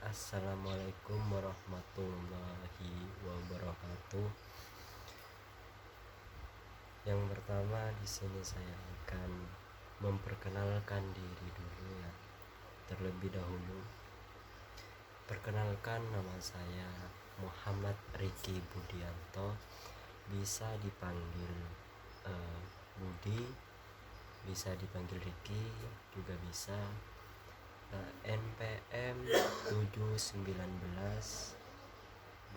Assalamualaikum warahmatullahi wabarakatuh. Yang pertama di sini saya akan memperkenalkan diri dulu ya. Terlebih dahulu, perkenalkan, nama saya Muhammad Riki Budianto. Bisa dipanggil Budi, bisa dipanggil Riki, juga bisa. NPM 719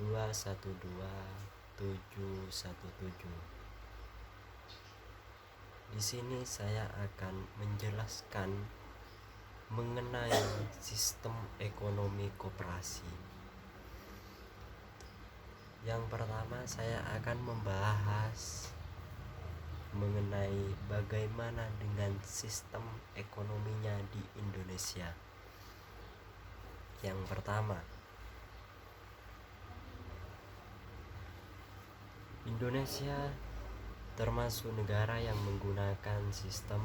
212 717. Di sini saya akan menjelaskan mengenai sistem ekonomi koperasi. Yang pertama, saya akan membahas mengenai bagaimana dengan sistem ekonominya di Indonesia. Yang pertama, Indonesia termasuk negara yang menggunakan sistem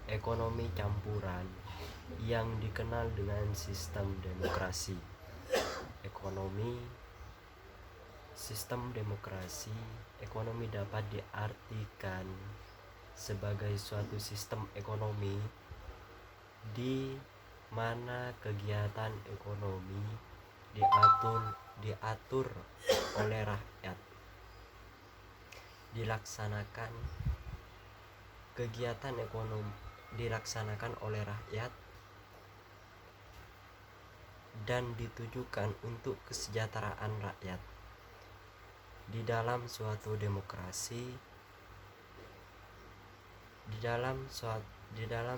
ekonomi campuran yang dikenal dengan sistem demokrasi. Sistem demokrasi ekonomi dapat diartikan sebagai suatu sistem ekonomi di mana kegiatan ekonomi diatur oleh rakyat. Kegiatan ekonomi dilaksanakan oleh rakyat dan ditujukan untuk kesejahteraan rakyat. Di dalam suatu demokrasi, di dalam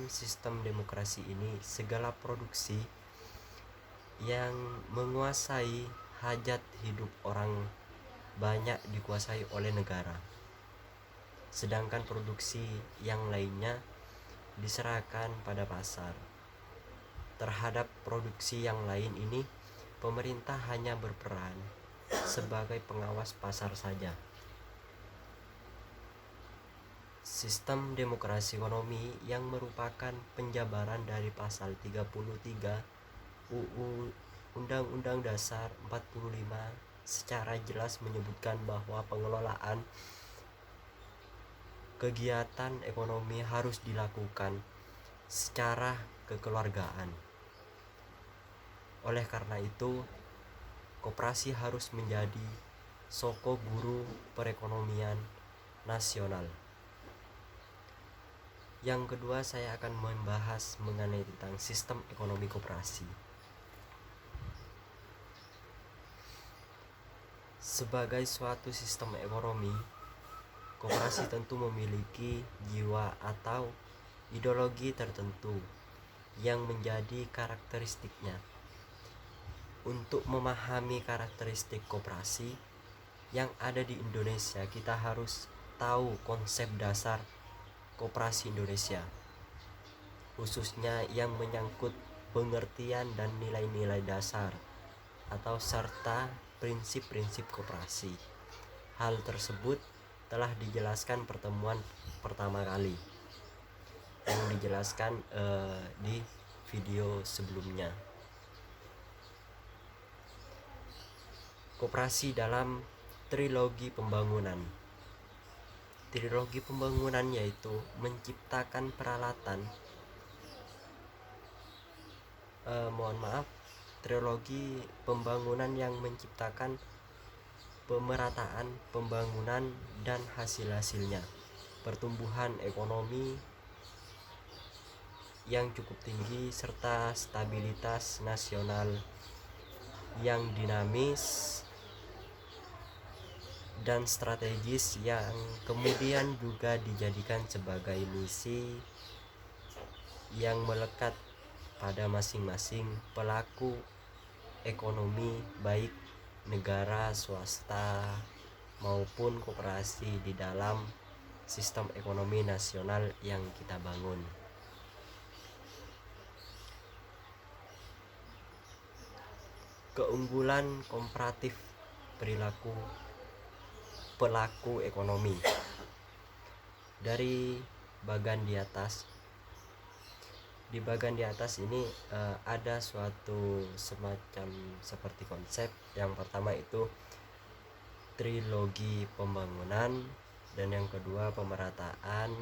sistem demokrasi ini, segala produksi yang menguasai hajat hidup orang banyak dikuasai oleh negara, sedangkan produksi yang lainnya diserahkan pada pasar. Terhadap produksi yang lain ini, pemerintah hanya berperan sebagai pengawas pasar saja. Sistem demokrasi ekonomi yang merupakan penjabaran dari pasal 33 UU Undang-Undang Dasar 45 secara jelas menyebutkan bahwa pengelolaan kegiatan ekonomi harus dilakukan secara kekeluargaan. Oleh karena itu, koperasi harus menjadi soko guru perekonomian nasional. Yang kedua, saya akan membahas mengenai tentang sistem ekonomi koperasi. Sebagai suatu sistem ekonomi, koperasi tentu memiliki jiwa atau ideologi tertentu yang menjadi karakteristiknya. Untuk memahami karakteristik koperasi yang ada di Indonesia, kita harus tahu konsep dasar koperasi Indonesia, khususnya yang menyangkut pengertian dan nilai-nilai dasar atau serta prinsip-prinsip koperasi. Hal tersebut telah dijelaskan pertemuan pertama kali yang dijelaskan di video sebelumnya. Koperasi dalam trilogi pembangunan. Trilogi pembangunan yaitu menciptakan peralatan trilogi pembangunan yang menciptakan pemerataan pembangunan dan hasil-hasilnya, pertumbuhan ekonomi yang cukup tinggi serta stabilitas nasional yang dinamis dan strategis, yang kemudian juga dijadikan sebagai misi yang melekat pada masing-masing pelaku ekonomi, baik negara, swasta maupun koperasi di dalam sistem ekonomi nasional yang kita bangun. Keunggulan komparatif perilaku pelaku ekonomi. Dari bagian di atas, Di bagian di atas ini ada suatu semacam seperti konsep. Yang pertama itu trilogi pembangunan, dan yang kedua pemerataan.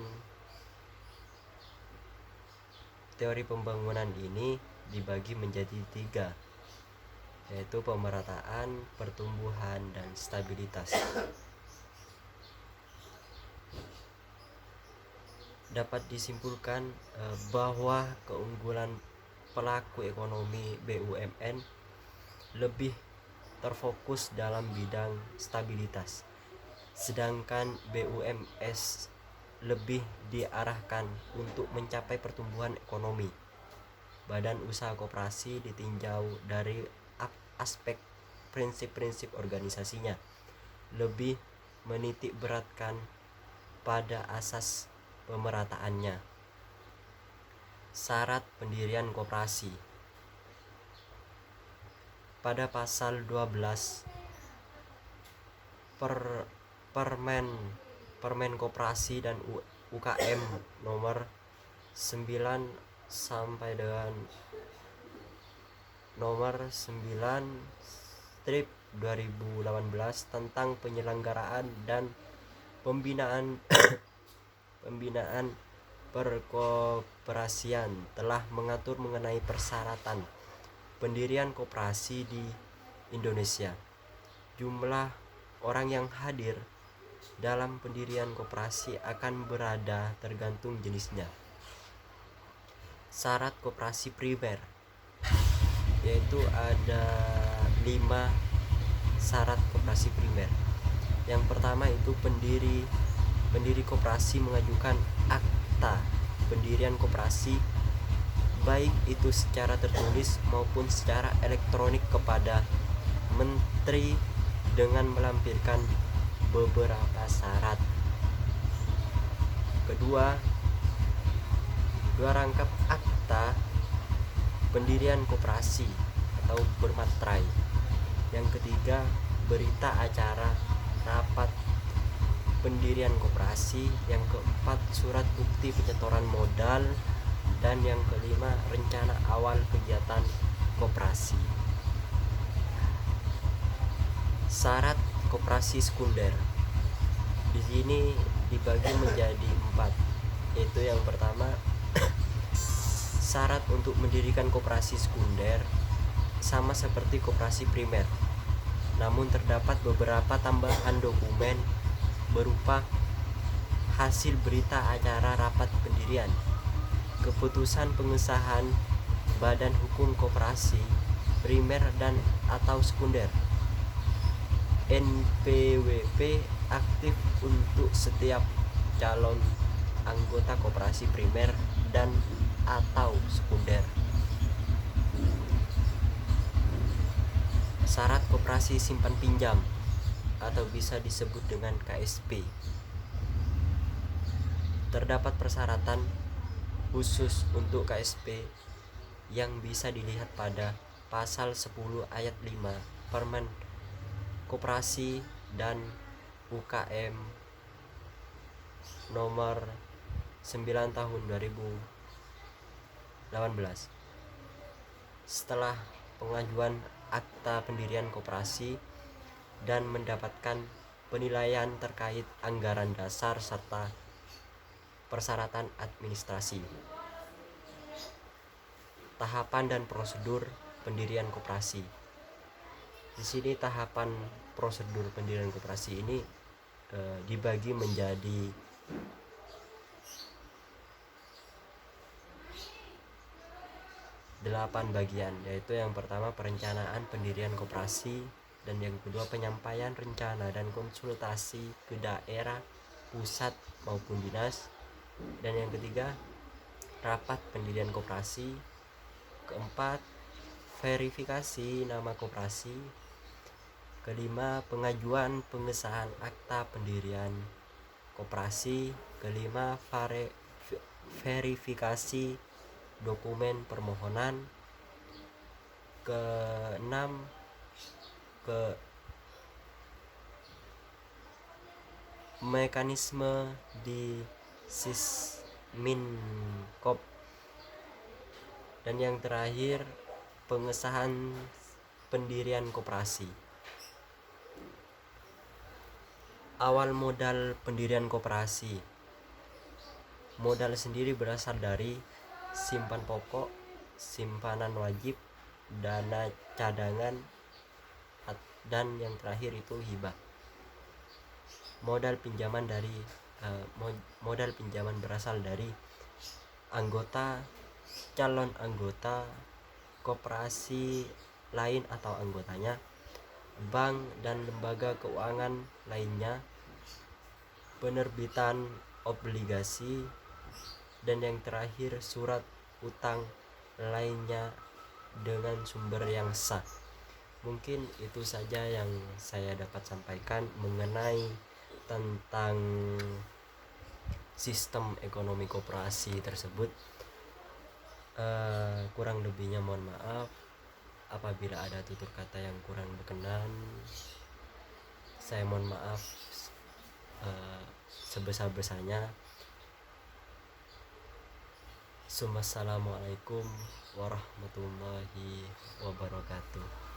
Teori pembangunan ini dibagi menjadi 3, yaitu pemerataan, pertumbuhan, dan stabilitas. Dapat disimpulkan bahwa keunggulan pelaku ekonomi BUMN lebih terfokus dalam bidang stabilitas, sedangkan BUMS lebih diarahkan untuk mencapai pertumbuhan ekonomi. Badan usaha koperasi ditinjau dari aspek prinsip-prinsip organisasinya, lebih menitik beratkan pada asas pemerataannya. Syarat pendirian koperasi. Pada pasal 12 Permen Koperasi dan UKM nomor 9 sampai dengan nomor 9/2018 tentang penyelenggaraan dan pembinaan perkoperasian telah mengatur mengenai persyaratan pendirian koperasi di Indonesia. Jumlah orang yang hadir dalam pendirian koperasi akan berada tergantung jenisnya. Syarat koperasi primer, yaitu ada 5 syarat koperasi primer. Yang pertama itu pendiri koperasi mengajukan akta pendirian koperasi, baik itu secara tertulis maupun secara elektronik kepada menteri dengan melampirkan beberapa syarat. Kedua, 2 rangkap akta pendirian koperasi atau bermaterai. Yang ketiga, berita acara rapat pendirian koperasi. Yang keempat, surat bukti penyetoran modal. Dan yang kelima, rencana awal kegiatan koperasi. Syarat koperasi sekunder di sini dibagi menjadi 4, yaitu yang pertama, syarat untuk mendirikan koperasi sekunder sama seperti koperasi primer, namun terdapat beberapa tambahan dokumen berupa hasil berita acara rapat pendirian, keputusan pengesahan badan hukum koperasi primer dan atau sekunder, NPWP aktif untuk setiap calon anggota koperasi primer dan atau sekunder. Syarat koperasi simpan pinjam atau bisa disebut dengan KSP. Terdapat persyaratan khusus untuk KSP yang bisa dilihat pada pasal 10 ayat 5 Permen Koperasi dan UKM nomor 9 tahun 2018. Setelah pengajuan akta pendirian koperasi dan mendapatkan penilaian terkait anggaran dasar serta persyaratan administrasi. Tahapan dan prosedur pendirian koperasi. Di sini tahapan prosedur pendirian koperasi ini dibagi menjadi 8 bagian, yaitu yang pertama perencanaan pendirian koperasi, dan yang kedua penyampaian rencana dan konsultasi ke daerah, pusat maupun dinas, dan yang ketiga rapat pendirian koperasi, keempat verifikasi nama koperasi, kelima pengajuan pengesahan akta pendirian koperasi, kelima verifikasi dokumen permohonan, keenam mekanisme di Sisminkop, Dan yang terakhir, pengesahan pendirian koperasi. Awal modal pendirian koperasi. Modal sendiri berasal dari simpan pokok, simpanan wajib, dana cadangan, dan yang terakhir itu hibah. Modal pinjaman berasal dari anggota, calon anggota, koperasi lain atau anggotanya, bank dan lembaga keuangan lainnya, penerbitan obligasi, dan yang terakhir surat utang lainnya dengan sumber yang sah. Mungkin itu saja yang saya dapat sampaikan mengenai tentang sistem ekonomi koperasi tersebut. Kurang lebihnya mohon maaf apabila ada tutur kata yang kurang berkenan. Saya mohon maaf sebesar-besarnya. Assalamualaikum warahmatullahi wabarakatuh.